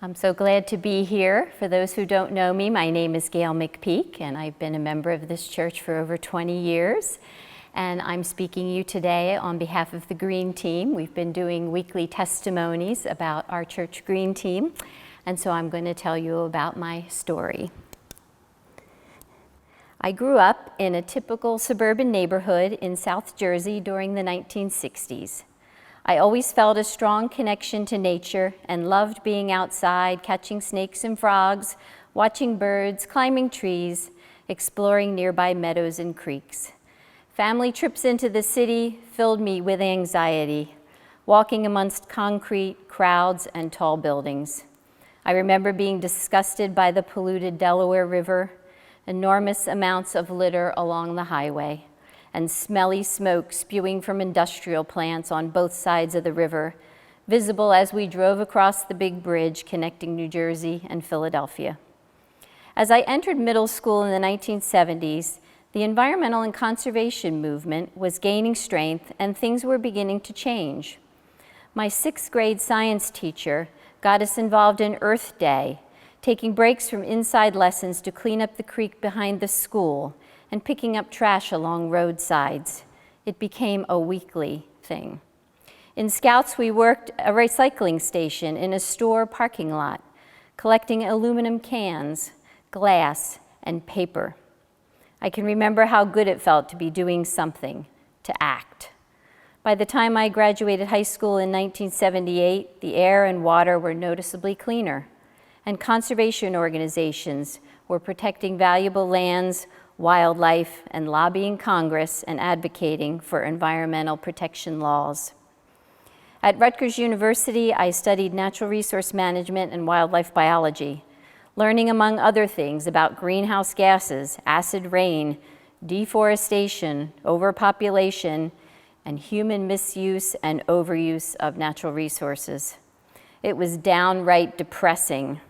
I'm so glad to be here. For those who don't know me, my name is Gail McPeek, and I've been a member of this church for over 20 years. And I'm speaking to you today on behalf of the Green Team. We've been doing weekly testimonies about our church Green Team, and so I'm going to tell you about my story. I grew up in a typical suburban neighborhood in South Jersey during the 1960s. I always felt a strong connection to nature and loved being outside, catching snakes and frogs, watching birds, climbing trees, exploring nearby meadows and creeks. Family trips into the city filled me with anxiety, walking amongst concrete, crowds, and tall buildings. I remember being disgusted by the polluted Delaware River, enormous amounts of litter along the highway, and smelly smoke spewing from industrial plants on both sides of the river, visible as we drove across the big bridge connecting New Jersey and Philadelphia. As I entered middle school in the 1970s, the environmental and conservation movement was gaining strength and things were beginning to change. My sixth grade science teacher got us involved in Earth Day, taking breaks from inside lessons to clean up the creek behind the school and picking up trash along roadsides. It became a weekly thing. In Scouts, we worked a recycling station in a store parking lot, collecting aluminum cans, glass, and paper. I can remember how good it felt to be doing something, to act. By the time I graduated high school in 1978, the air and water were noticeably cleaner, and conservation organizations were protecting valuable lands, wildlife, and lobbying Congress and advocating for environmental protection laws. At Rutgers University, I studied natural resource management and wildlife biology, learning among other things about greenhouse gases, acid rain, deforestation, overpopulation, and human misuse and overuse of natural resources. It was downright depressing,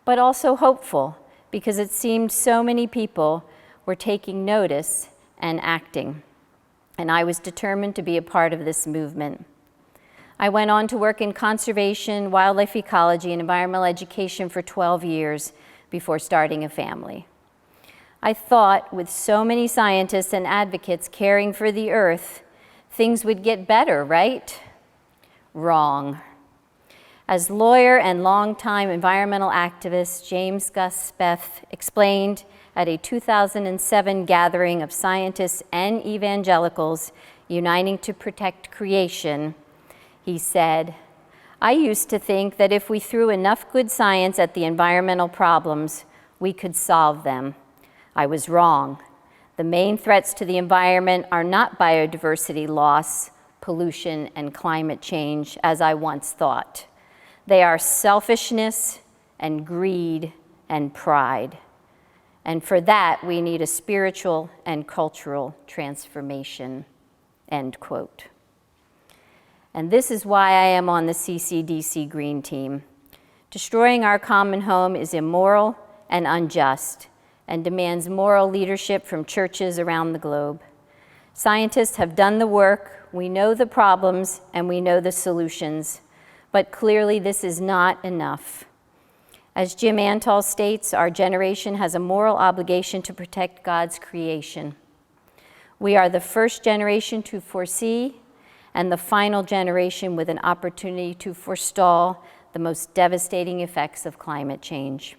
but also hopeful, because it seemed so many people were taking notice and acting, and I was determined to be a part of this movement. I went on to work in conservation, wildlife ecology, and environmental education for 12 years before starting a family. I thought with so many scientists and advocates caring for the earth, things would get better, right? Wrong. As lawyer and longtime environmental activist James Gus Speth explained at a 2007 gathering of scientists and evangelicals uniting to protect creation, he said, "I used to think that if we threw enough good science at the environmental problems, we could solve them. I was wrong. The main threats to the environment are not biodiversity loss, pollution, and climate change, as I once thought. They are selfishness and greed and pride. And for that, we need a spiritual and cultural transformation," end quote. And this is why I am on the CCDC Green Team. Destroying our common home is immoral and unjust and demands moral leadership from churches around the globe. Scientists have done the work, we know the problems, and we know the solutions, but clearly this is not enough. As Jim Antal states, our generation has a moral obligation to protect God's creation. We are the first generation to foresee and the final generation with an opportunity to forestall the most devastating effects of climate change.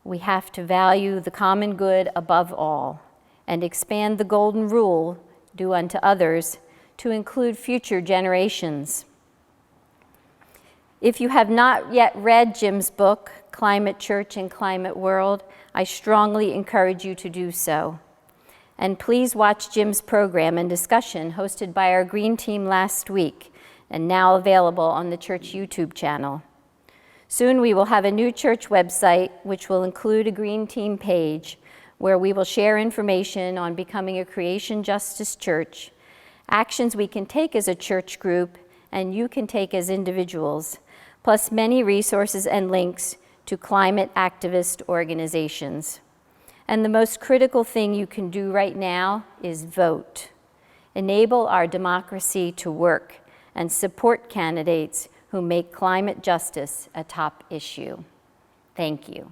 We have to value the common good above all and expand the golden rule, do unto others, to include future generations. If you have not yet read Jim's book, Climate Church and Climate World, I strongly encourage you to do so. And please watch Jim's program and discussion hosted by our Green Team last week and now available on the church YouTube channel. Soon we will have a new church website which will include a Green Team page where we will share information on becoming a creation justice church, actions we can take as a church group and you can take as individuals, plus many resources and links to climate activist organizations. And the most critical thing you can do right now is vote. Enable our democracy to work and support candidates who make climate justice a top issue. Thank you.